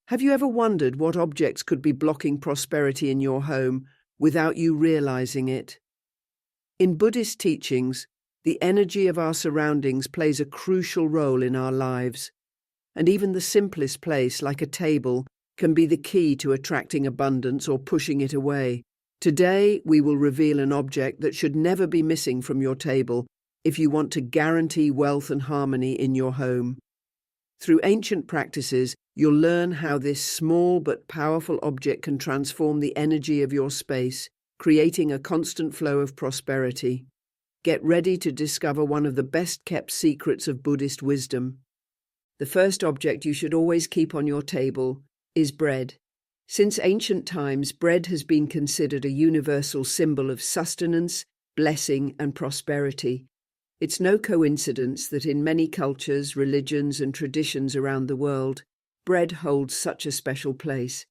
Have you ever wondered what objects could be blocking prosperity in your home without you realizing it? In Buddhist teachings, the energy of our surroundings plays a crucial role in our lives, and even the simplest place, like a table, can be the key to attracting abundance or pushing it away. Today, we will reveal an object that should never be missing from your table if you want to guarantee wealth and harmony in your home. Through ancient practices, you'll learn how this small but powerful object can transform the energy of your space, creating a constant flow of prosperity. Get ready to discover one of the best-kept secrets of Buddhist wisdom. The first object you should always keep on your table is bread. Since ancient times, bread has been considered a universal symbol of sustenance, blessing, and prosperity. It's no coincidence that in many cultures, religions, and traditions around the world, bread holds such a special place.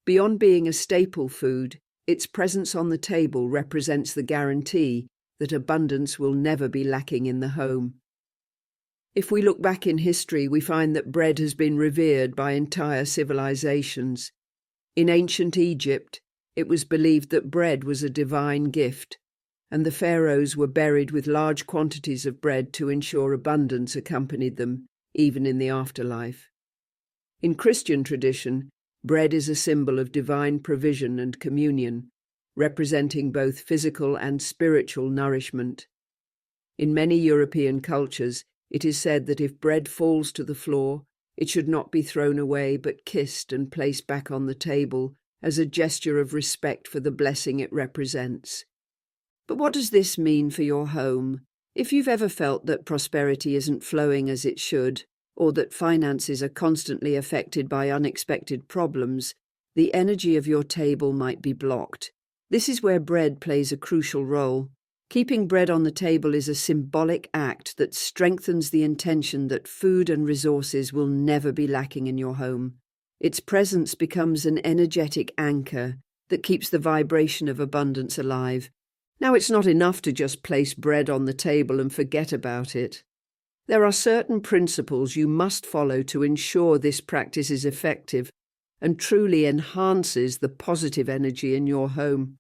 Beyond being a staple food, its presence on the table represents the guarantee that abundance will never be lacking in the home. If we look back in history, we find that bread has been revered by entire civilizations. In ancient Egypt, it was believed that bread was a divine gift, and the pharaohs were buried with large quantities of bread to ensure abundance accompanied them, even in the afterlife. In Christian tradition, bread is a symbol of divine provision and communion, representing both physical and spiritual nourishment. In many European cultures, it is said that if bread falls to the floor, it should not be thrown away but kissed and placed back on the table as a gesture of respect for the blessing it represents. But what does this mean for your home? If you've ever felt that prosperity isn't flowing as it should, or that finances are constantly affected by unexpected problems, the energy of your table might be blocked. This is where bread plays a crucial role. Keeping bread on the table is a symbolic act that strengthens the intention that food and resources will never be lacking in your home. Its presence becomes an energetic anchor that keeps the vibration of abundance alive. Now, it's not enough to just place bread on the table and forget about it. There are certain principles you must follow to ensure this practice is effective and truly enhances the positive energy in your home.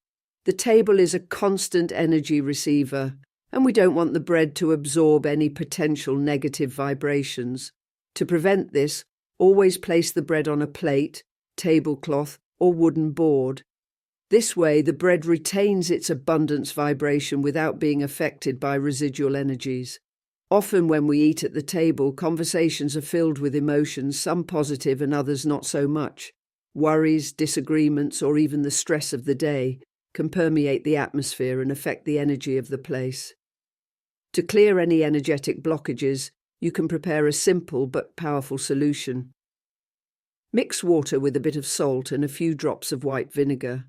The table is a constant energy receiver, and we don't want the bread to absorb any potential negative vibrations. To prevent this, always place the bread on a plate, tablecloth, or wooden board. This way, the bread retains its abundance vibration without being affected by residual energies. Often when we eat at the table, conversations are filled with emotions, some positive and others not so much. Worries, disagreements, or even the stress of the day can permeate the atmosphere and affect the energy of the place. To clear any energetic blockages, you can prepare a simple but powerful solution. Mix water with a bit of salt and a few drops of white vinegar.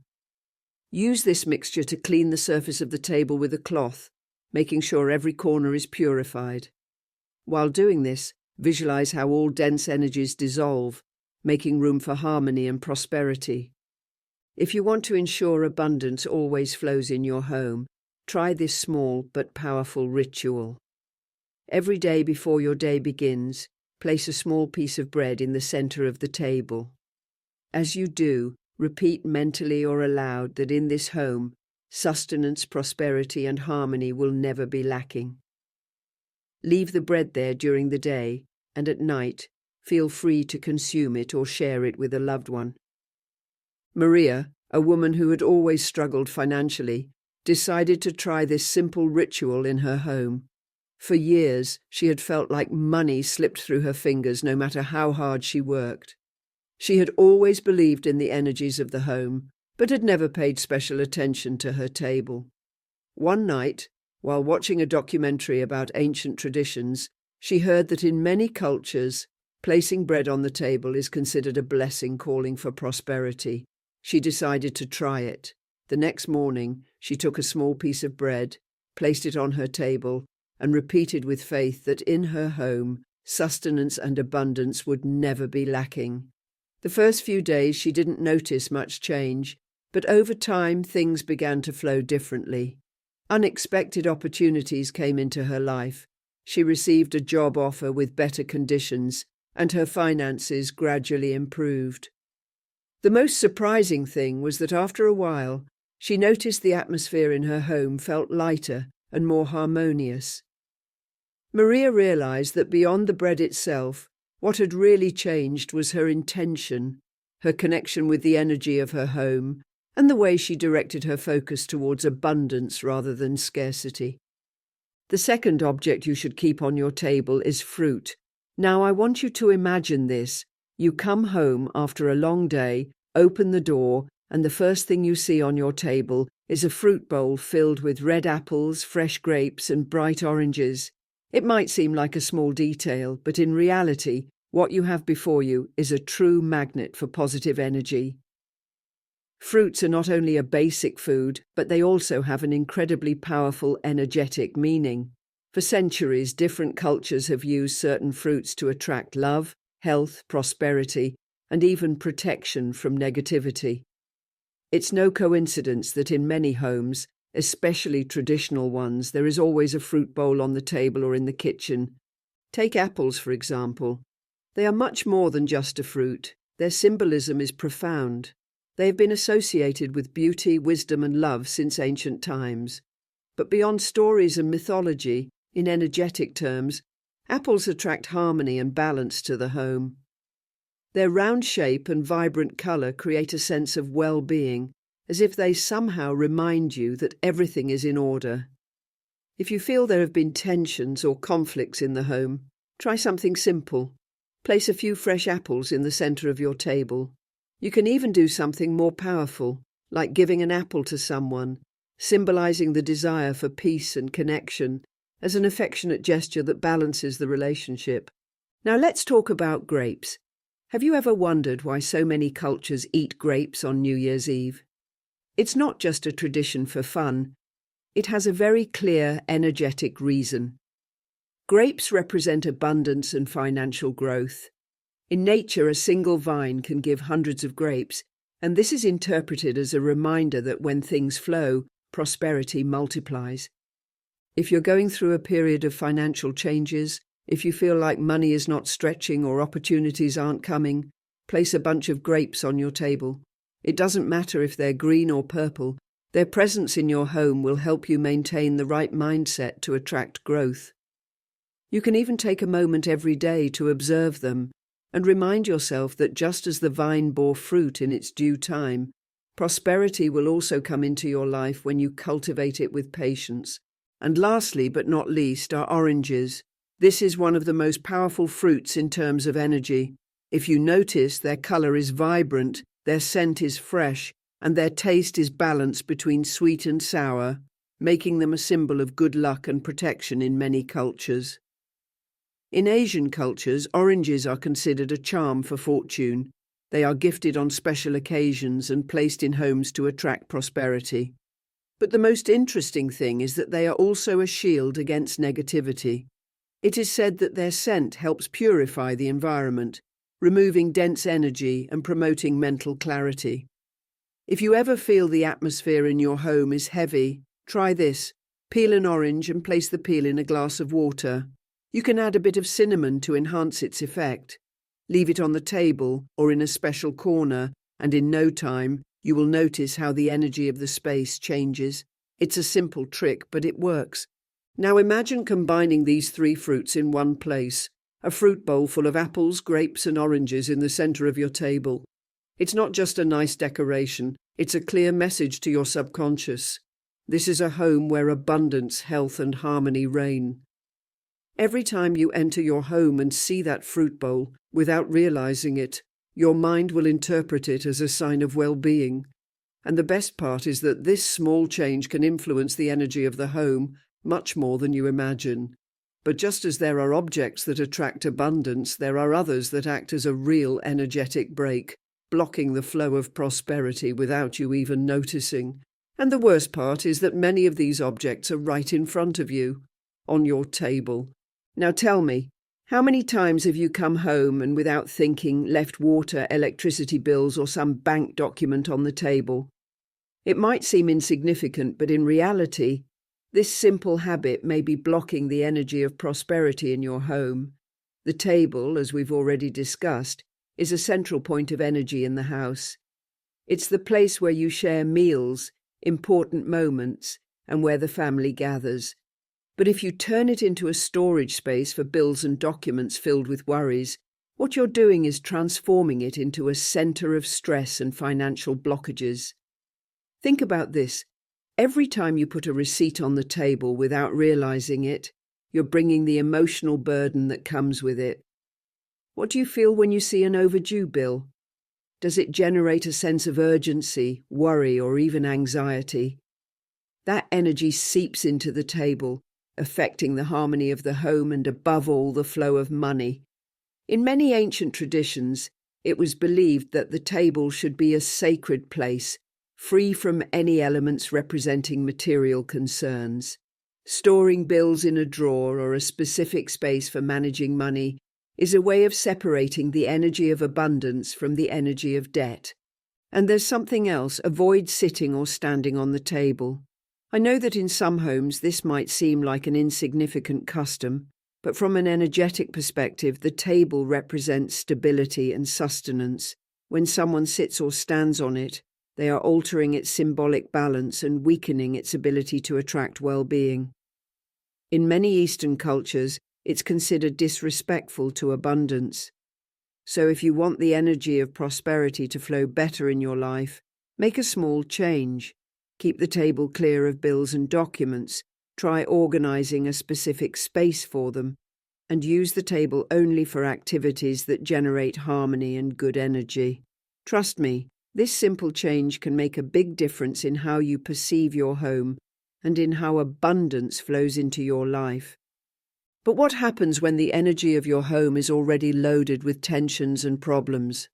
Use this mixture to clean the surface of the table with a cloth, making sure every corner is purified. While doing this, visualize how all dense energies dissolve, making room for harmony and prosperity. If you want to ensure abundance always flows in your home, try this small but powerful ritual. Every day before your day begins, place a small piece of bread in the center of the table. As you do, repeat mentally or aloud that in this home, sustenance, prosperity, and harmony will never be lacking. Leave the bread there during the day, and at night, feel free to consume it or share it with a loved one. Maria, a woman who had always struggled financially, decided to try this simple ritual in her home. For years, she had felt like money slipped through her fingers no matter how hard she worked. She had always believed in the energies of the home, but had never paid special attention to her table. One night, while watching a documentary about ancient traditions, she heard that in many cultures, placing bread on the table is considered a blessing calling for prosperity. She decided to try it. The next morning, she took a small piece of bread, placed it on her table, and repeated with faith that in her home, sustenance and abundance would never be lacking. The first few days she didn't notice much change, but over time things began to flow differently. Unexpected opportunities came into her life. She received a job offer with better conditions, and her finances gradually improved. The most surprising thing was that after a while, she noticed the atmosphere in her home felt lighter and more harmonious. Maria realized that beyond the bread itself, what had really changed was her intention, her connection with the energy of her home, and the way she directed her focus towards abundance rather than scarcity. The second object you should keep on your table is fruit. Now I want you to imagine this. You come home after a long day, open the door, and the first thing you see on your table is a fruit bowl filled with red apples, fresh grapes, and bright oranges. It might seem like a small detail, but in reality, what you have before you is a true magnet for positive energy. Fruits are not only a basic food, but they also have an incredibly powerful energetic meaning. For centuries, different cultures have used certain fruits to attract love, health, prosperity, and even protection from negativity. It's no coincidence that in many homes, especially traditional ones, there is always a fruit bowl on the table or in the kitchen. Take apples, for example. They are much more than just a fruit. Their symbolism is profound. They have been associated with beauty, wisdom, and love since ancient times. But beyond stories and mythology, in energetic terms, apples attract harmony and balance to the home. Their round shape and vibrant colour create a sense of well-being, as if they somehow remind you that everything is in order. If you feel there have been tensions or conflicts in the home, try something simple. Place a few fresh apples in the centre of your table. You can even do something more powerful, like giving an apple to someone, symbolising the desire for peace and connection, as an affectionate gesture that balances the relationship. Now let's talk about grapes. Have you ever wondered why so many cultures eat grapes on New Year's Eve? It's not just a tradition for fun. It has a very clear, energetic reason. Grapes represent abundance and financial growth. In nature, a single vine can give hundreds of grapes, and this is interpreted as a reminder that when things flow, prosperity multiplies. If you're going through a period of financial changes, if you feel like money is not stretching or opportunities aren't coming, place a bunch of grapes on your table. It doesn't matter if they're green or purple. Their presence in your home will help you maintain the right mindset to attract growth. You can even take a moment every day to observe them and remind yourself that just as the vine bore fruit in its due time, prosperity will also come into your life when you cultivate it with patience. And lastly, but not least, are oranges. This is one of the most powerful fruits in terms of energy. If you notice, their colour is vibrant, their scent is fresh, and their taste is balanced between sweet and sour, making them a symbol of good luck and protection in many cultures. In Asian cultures, oranges are considered a charm for fortune. They are gifted on special occasions and placed in homes to attract prosperity. But the most interesting thing is that they are also a shield against negativity. It is said that their scent helps purify the environment, removing dense energy and promoting mental clarity. If you ever feel the atmosphere in your home is heavy, try this. Peel an orange and place the peel in a glass of water. You can add a bit of cinnamon to enhance its effect. Leave it on the table or in a special corner, and in no time, you will notice how the energy of the space changes. It's a simple trick, but it works. Now imagine combining these three fruits in one place. A fruit bowl full of apples, grapes, and oranges in the centre of your table. It's not just a nice decoration, it's a clear message to your subconscious. This is a home where abundance, health, and harmony reign. Every time you enter your home and see that fruit bowl, without realizing it, your mind will interpret it as a sign of well-being. And the best part is that this small change can influence the energy of the home much more than you imagine. But just as there are objects that attract abundance, there are others that act as a real energetic brake, blocking the flow of prosperity without you even noticing. And the worst part is that many of these objects are right in front of you, on your table. Now tell me, how many times have you come home and without thinking left water, electricity bills, or some bank document on the table? It might seem insignificant, but in reality, this simple habit may be blocking the energy of prosperity in your home. The table, as we've already discussed, is a central point of energy in the house. It's the place where you share meals, important moments, and where the family gathers. But if you turn it into a storage space for bills and documents filled with worries, what you're doing is transforming it into a center of stress and financial blockages. Think about this. Every time you put a receipt on the table without realizing it, you're bringing the emotional burden that comes with it. What do you feel when you see an overdue bill? Does it generate a sense of urgency, worry, or even anxiety? That energy seeps into the table, affecting the harmony of the home and, above all, the flow of money. In many ancient traditions, it was believed that the table should be a sacred place, free from any elements representing material concerns. Storing bills in a drawer or a specific space for managing money is a way of separating the energy of abundance from the energy of debt. And there's something else: avoid sitting or standing on the table. I know that in some homes this might seem like an insignificant custom, but from an energetic perspective, the table represents stability and sustenance. When someone sits or stands on it, they are altering its symbolic balance and weakening its ability to attract well-being. In many Eastern cultures, it's considered disrespectful to abundance. So if you want the energy of prosperity to flow better in your life, make a small change. Keep the table clear of bills and documents. Try organizing a specific space for them, and use the table only for activities that generate harmony and good energy. Trust me, this simple change can make a big difference in how you perceive your home and in how abundance flows into your life. But what happens when the energy of your home is already loaded with tensions and problems?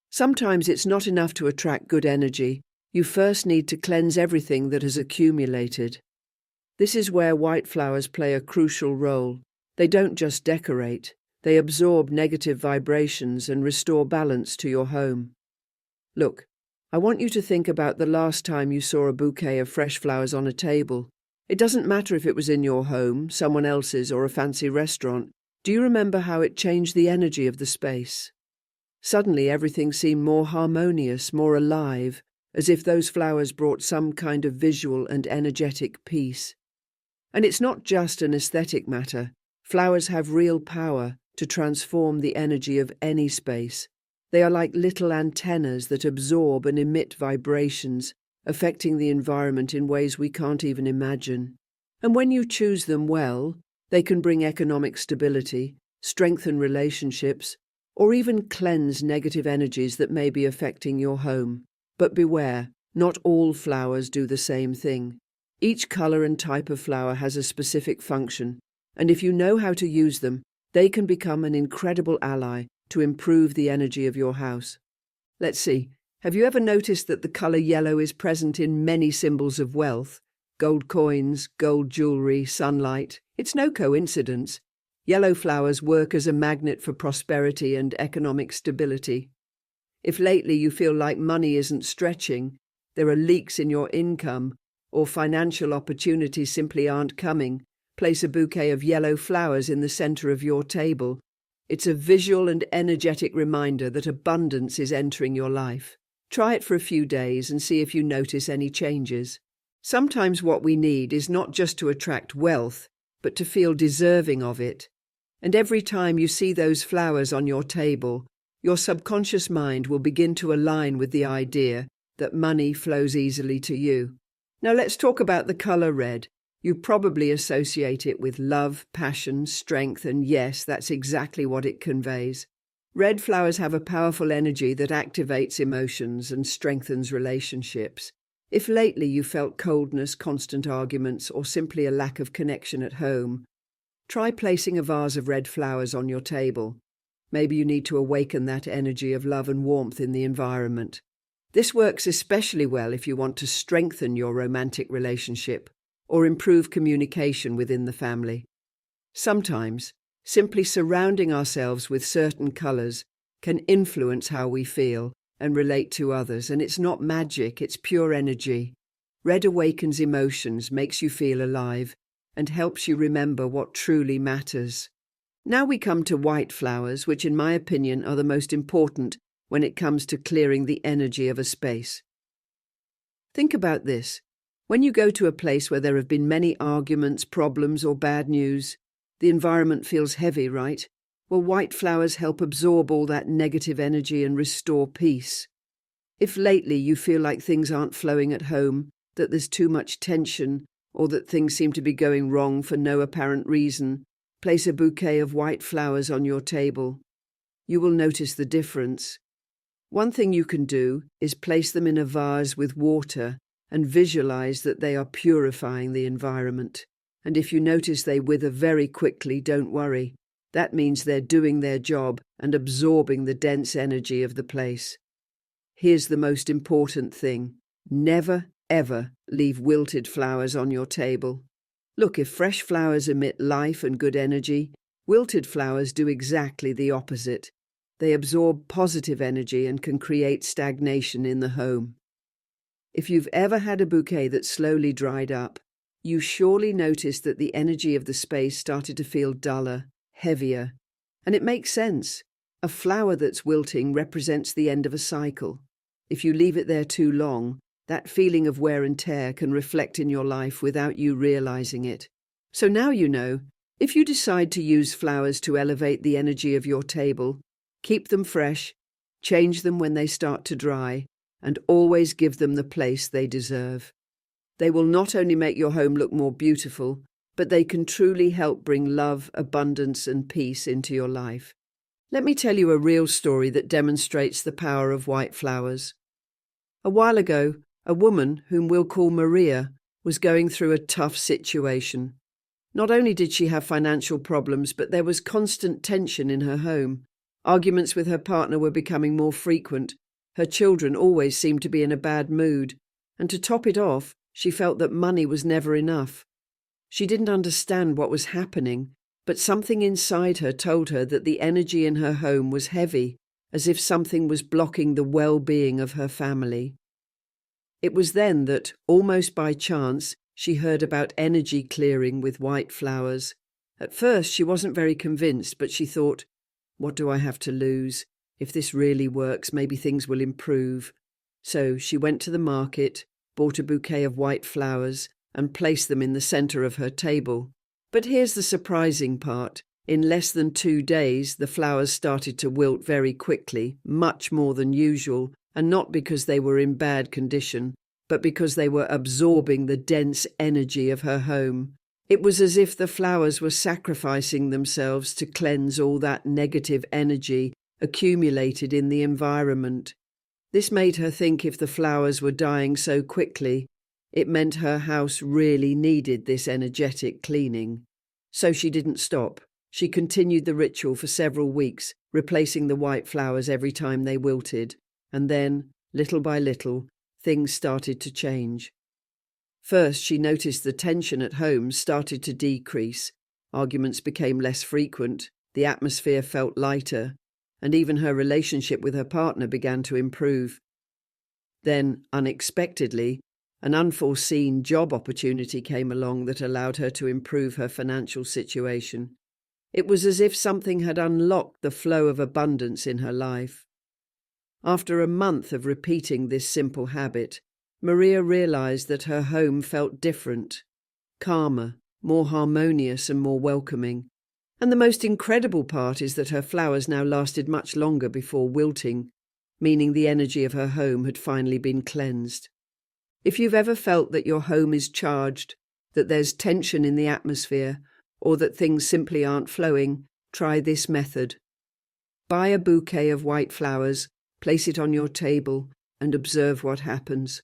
Sometimes it's not enough to attract good energy. You first need to cleanse everything that has accumulated. This is where white flowers play a crucial role. They don't just decorate, they absorb negative vibrations and restore balance to your home. Look, I want you to think about the last time you saw a bouquet of fresh flowers on a table. It doesn't matter if it was in your home, someone else's, or a fancy restaurant. Do you remember how it changed the energy of the space? Suddenly everything seemed more harmonious, more alive, as if those flowers brought some kind of visual and energetic peace. And it's not just an aesthetic matter. Flowers have real power to transform the energy of any space. They are like little antennas that absorb and emit vibrations, affecting the environment in ways we can't even imagine. And when you choose them well, they can bring economic stability, strengthen relationships, or even cleanse negative energies that may be affecting your home. But beware, not all flowers do the same thing. Each color and type of flower has a specific function, and if you know how to use them, they can become an incredible ally to improve the energy of your house. Let's see, have you ever noticed that the color yellow is present in many symbols of wealth? Gold coins, gold jewelry, sunlight. It's no coincidence. Yellow flowers work as a magnet for prosperity and economic stability. If lately you feel like money isn't stretching, there are leaks in your income, or financial opportunities simply aren't coming, place a bouquet of yellow flowers in the center of your table. It's a visual and energetic reminder that abundance is entering your life. Try it for a few days and see if you notice any changes. Sometimes what we need is not just to attract wealth, but to feel deserving of it. And every time you see those flowers on your table, your subconscious mind will begin to align with the idea that money flows easily to you. Now let's talk about the color red. You probably associate it with love, passion, strength, and yes, that's exactly what it conveys. Red flowers have a powerful energy that activates emotions and strengthens relationships. If lately you felt coldness, constant arguments, or simply a lack of connection at home, try placing a vase of red flowers on your table. Maybe you need to awaken that energy of love and warmth in the environment. This works especially well if you want to strengthen your romantic relationship or improve communication within the family. Sometimes, simply surrounding ourselves with certain colors can influence how we feel and relate to others, and it's not magic, it's pure energy. Red awakens emotions, makes you feel alive, and helps you remember what truly matters. Now we come to white flowers, which in my opinion are the most important when it comes to clearing the energy of a space. Think about this. When you go to a place where there have been many arguments, problems, or bad news, the environment feels heavy, right? Well, white flowers help absorb all that negative energy and restore peace. If lately you feel like things aren't flowing at home, that there's too much tension, or that things seem to be going wrong for no apparent reason, place a bouquet of white flowers on your table. You will notice the difference. One thing you can do is place them in a vase with water and visualize that they are purifying the environment. And if you notice they wither very quickly, don't worry. That means they're doing their job and absorbing the dense energy of the place. Here's the most important thing. Never, ever leave wilted flowers on your table. Look, if fresh flowers emit life and good energy, wilted flowers do exactly the opposite. They absorb positive energy and can create stagnation in the home. If you've ever had a bouquet that slowly dried up, you surely noticed that the energy of the space started to feel duller, heavier. And it makes sense. A flower that's wilting represents the end of a cycle. If you leave it there too long, that feeling of wear and tear can reflect in your life without you realizing it. So now you know, if you decide to use flowers to elevate the energy of your table, keep them fresh, change them when they start to dry, and always give them the place they deserve. They will not only make your home look more beautiful, but they can truly help bring love, abundance, and peace into your life. Let me tell you a real story that demonstrates the power of white flowers. A while ago, a woman, whom we'll call Maria, was going through a tough situation. Not only did she have financial problems, but there was constant tension in her home. Arguments with her partner were becoming more frequent. Her children always seemed to be in a bad mood. And to top it off, she felt that money was never enough. She didn't understand what was happening, but something inside her told her that the energy in her home was heavy, as if something was blocking the well-being of her family. It was then that, almost by chance, she heard about energy clearing with white flowers. At first, she wasn't very convinced, but she thought, what do I have to lose? If this really works, maybe things will improve. So she went to the market, bought a bouquet of white flowers, and placed them in the center of her table. But here's the surprising part. In less than 2 days, the flowers started to wilt very quickly, much more than usual, and not because they were in bad condition, but because they were absorbing the dense energy of her home. It was as if the flowers were sacrificing themselves to cleanse all that negative energy accumulated in the environment. This made her think if the flowers were dying so quickly, it meant her house really needed this energetic cleaning. So she didn't stop. She continued the ritual for several weeks, replacing the white flowers every time they wilted. And then, little by little, things started to change. First, she noticed the tension at home started to decrease. Arguments became less frequent, the atmosphere felt lighter, and even her relationship with her partner began to improve. Then, unexpectedly, an unforeseen job opportunity came along that allowed her to improve her financial situation. It was as if something had unlocked the flow of abundance in her life. After a month of repeating this simple habit, Maria realized that her home felt different, calmer, more harmonious and more welcoming. And the most incredible part is that her flowers now lasted much longer before wilting, meaning the energy of her home had finally been cleansed. If you've ever felt that your home is charged, that there's tension in the atmosphere, or that things simply aren't flowing, try this method. Buy a bouquet of white flowers, place it on your table, and observe what happens.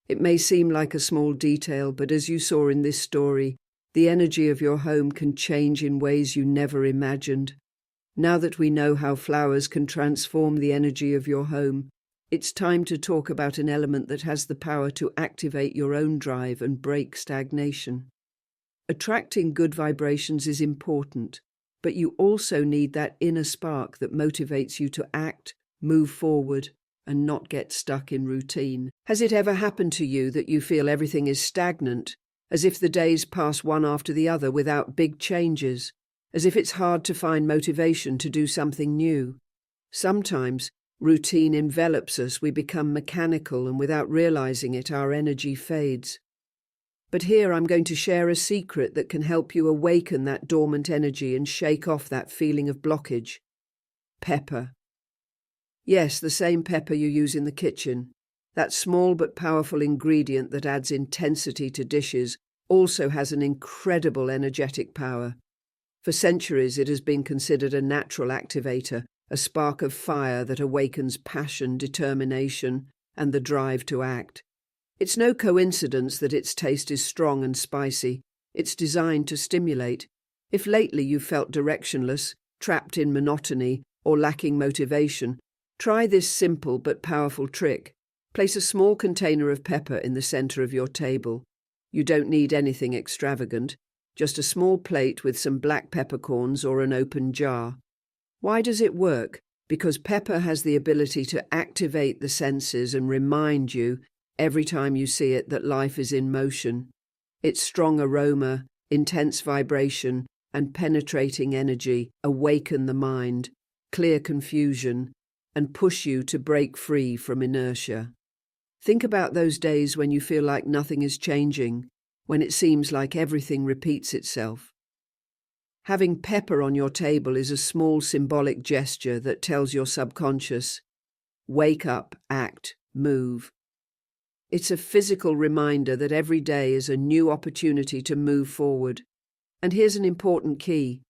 It may seem like a small detail, but as you saw in this story, the energy of your home can change in ways you never imagined. Now that we know how flowers can transform the energy of your home, it's time to talk about an element that has the power to activate your own drive and break stagnation. Attracting good vibrations is important, but you also need that inner spark that motivates you to act, move forward, and not get stuck in routine. Has it ever happened to you that you feel everything is stagnant, as if the days pass one after the other without big changes? as if it's hard to find motivation to do something new. Sometimes routine envelops us, we become mechanical, and without realizing it, our energy fades. But here I'm going to share a secret that can help you awaken that dormant energy and shake off that feeling of blockage. Pepper. Yes, the same pepper you use in the kitchen. That small but powerful ingredient that adds intensity to dishes also has an incredible energetic power. For centuries it has been considered a natural activator, a spark of fire that awakens passion, determination, and the drive to act. It's no coincidence that its taste is strong and spicy. It's designed to stimulate. If lately you felt directionless, trapped in monotony, or lacking motivation, try this simple but powerful trick. Place a small container of pepper in the center of your table. You don't need anything extravagant, just a small plate with some black peppercorns or an open jar. Why does it work? Because pepper has the ability to activate the senses and remind you, every time you see it, that life is in motion. Its strong aroma, intense vibration, and penetrating energy awaken the mind, clear confusion, and push you to break free from inertia. Think about those days when you feel like nothing is changing, when it seems like everything repeats itself. Having pepper on your table is a small symbolic gesture that tells your subconscious, wake up, act, move. It's a physical reminder that every day is a new opportunity to move forward. And here's an important key.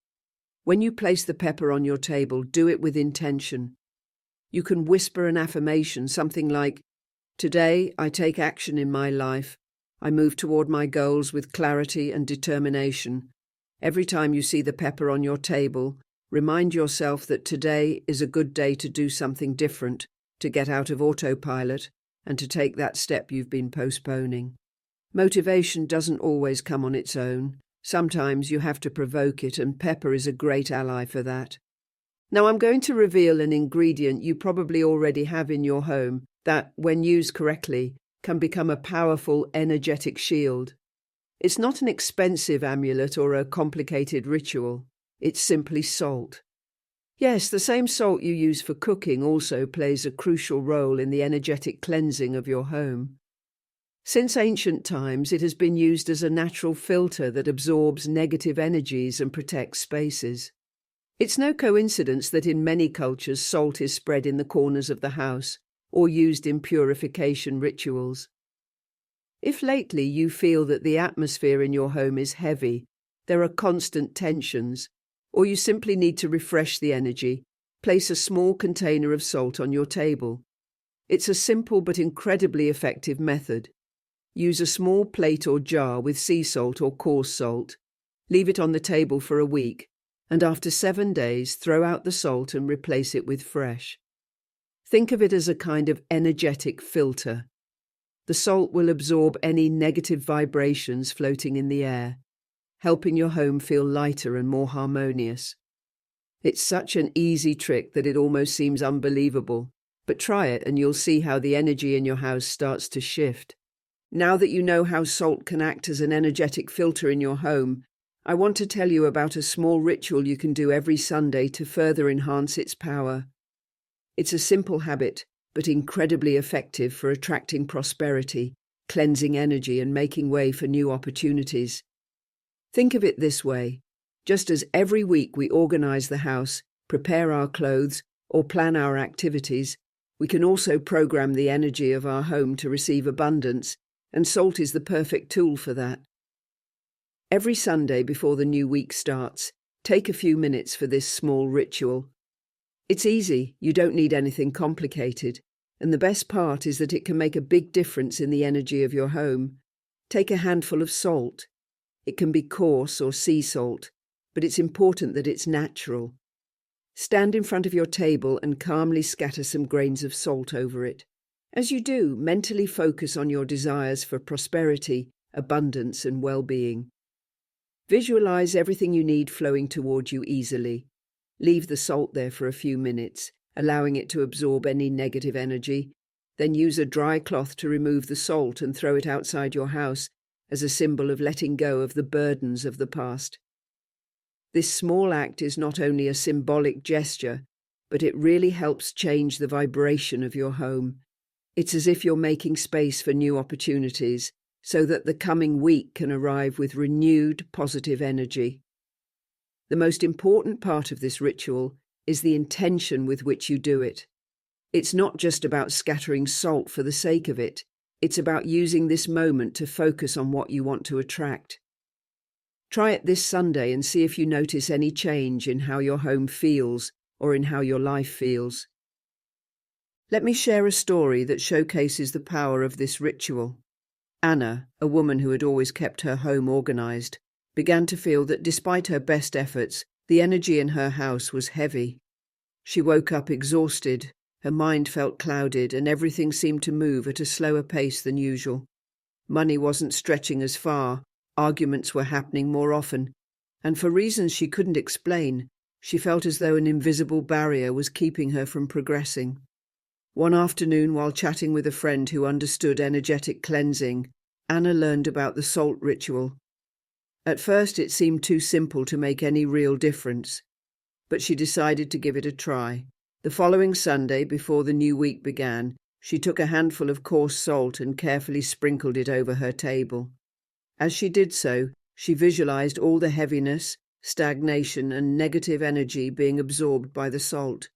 When you place the pepper on your table, do it with intention. You can whisper an affirmation, something like, "Today I take action in my life. I move toward my goals with clarity and determination." Every time you see the pepper on your table, remind yourself that today is a good day to do something different, to get out of autopilot, and to take that step you've been postponing. Motivation doesn't always come on its own. Sometimes you have to provoke it, and pepper is a great ally for that. Now I'm going to reveal an ingredient you probably already have in your home that, when used correctly, can become a powerful, energetic shield. It's not an expensive amulet or a complicated ritual. It's simply salt. Yes, the same salt you use for cooking also plays a crucial role in the energetic cleansing of your home. Since ancient times, it has been used as a natural filter that absorbs negative energies and protects spaces. It's no coincidence that in many cultures salt is spread in the corners of the house or used in purification rituals. If lately you feel that the atmosphere in your home is heavy, there are constant tensions, or you simply need to refresh the energy, place a small container of salt on your table. It's a simple but incredibly effective method. Use a small plate or jar with sea salt or coarse salt. Leave it on the table for a week, and after 7 days, throw out the salt and replace it with fresh. Think of it as a kind of energetic filter. The salt will absorb any negative vibrations floating in the air, helping your home feel lighter and more harmonious. It's such an easy trick that it almost seems unbelievable, but try it and you'll see how the energy in your house starts to shift. Now that you know how salt can act as an energetic filter in your home, I want to tell you about a small ritual you can do every Sunday to further enhance its power. It's a simple habit, but incredibly effective for attracting prosperity, cleansing energy, and making way for new opportunities. Think of it this way. Just as every week we organize the house, prepare our clothes, or plan our activities, we can also program the energy of our home to receive abundance, and salt is the perfect tool for that. Every Sunday before the new week starts, take a few minutes for this small ritual. It's easy, you don't need anything complicated, and the best part is that it can make a big difference in the energy of your home. Take a handful of salt. It can be coarse or sea salt, but it's important that it's natural. Stand in front of your table and calmly scatter some grains of salt over it. As you do, mentally focus on your desires for prosperity, abundance, and well-being. Visualize everything you need flowing toward you easily. Leave the salt there for a few minutes, allowing it to absorb any negative energy. Then use a dry cloth to remove the salt and throw it outside your house as a symbol of letting go of the burdens of the past. This small act is not only a symbolic gesture, but it really helps change the vibration of your home. It's as if you're making space for new opportunities, so that the coming week can arrive with renewed positive energy. The most important part of this ritual is the intention with which you do it. It's not just about scattering salt for the sake of it. It's about using this moment to focus on what you want to attract. Try it this Sunday and see if you notice any change in how your home feels or in how your life feels. Let me share a story that showcases the power of this ritual. Anna, a woman who had always kept her home organized, began to feel that despite her best efforts, the energy in her house was heavy. She woke up exhausted, her mind felt clouded, and everything seemed to move at a slower pace than usual. Money wasn't stretching as far, arguments were happening more often, and for reasons she couldn't explain, she felt as though an invisible barrier was keeping her from progressing. One afternoon, while chatting with a friend who understood energetic cleansing, Anna learned about the salt ritual. At first it seemed too simple to make any real difference, but she decided to give it a try. The following Sunday, before the new week began, she took a handful of coarse salt and carefully sprinkled it over her table. As she did so, she visualized all the heaviness, stagnation, and negative energy being absorbed by the salt.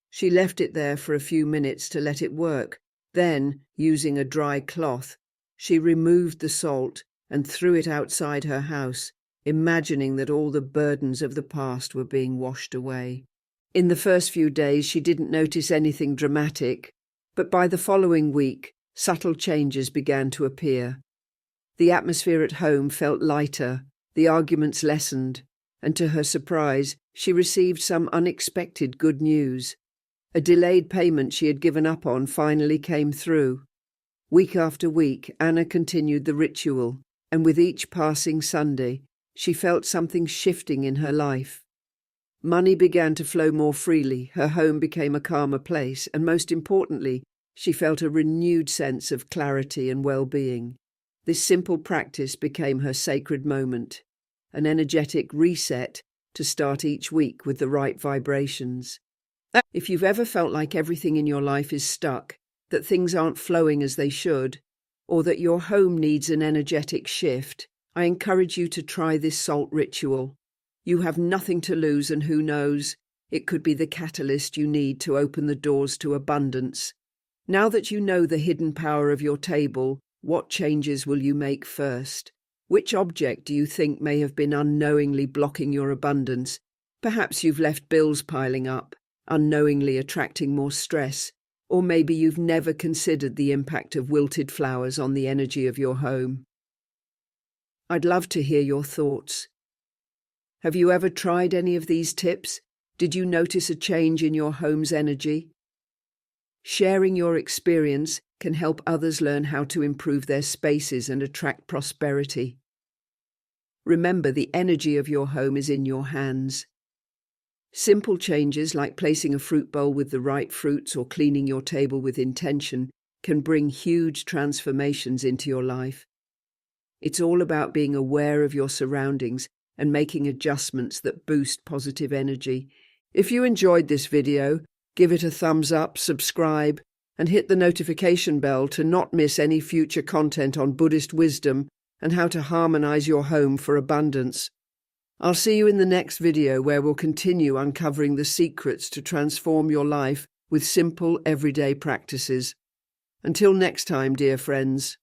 She left it there for a few minutes to let it work. Then, using a dry cloth, she removed the salt and threw it outside her house, imagining that all the burdens of the past were being washed away. In the first few days, she didn't notice anything dramatic, but by the following week, subtle changes began to appear. The atmosphere at home felt lighter, the arguments lessened, and to her surprise, she received some unexpected good news. A delayed payment she had given up on finally came through. Week after week, Anna continued the ritual, and with each passing Sunday, she felt something shifting in her life. Money began to flow more freely, her home became a calmer place, and most importantly, she felt a renewed sense of clarity and well-being. This simple practice became her sacred moment, an energetic reset to start each week with the right vibrations. If you've ever felt like everything in your life is stuck, that things aren't flowing as they should, or that your home needs an energetic shift, I encourage you to try this salt ritual. You have nothing to lose, and who knows, it could be the catalyst you need to open the doors to abundance. Now that you know the hidden power of your table, what changes will you make first? Which object do you think may have been unknowingly blocking your abundance? Perhaps you've left bills piling up, unknowingly attracting more stress, or maybe you've never considered the impact of wilted flowers on the energy of your home. I'd love to hear your thoughts. Have you ever tried any of these tips? Did you notice a change in your home's energy? Sharing your experience can help others learn how to improve their spaces and attract prosperity. Remember, the energy of your home is in your hands. Simple changes like placing a fruit bowl with the right fruits or cleaning your table with intention can bring huge transformations into your life. It's all about being aware of your surroundings and making adjustments that boost positive energy. If you enjoyed this video, give it a thumbs up, subscribe, and hit the notification bell to not miss any future content on Buddhist wisdom and how to harmonize your home for abundance. I'll see you in the next video, where we'll continue uncovering the secrets to transform your life with simple, everyday practices. Until next time, dear friends.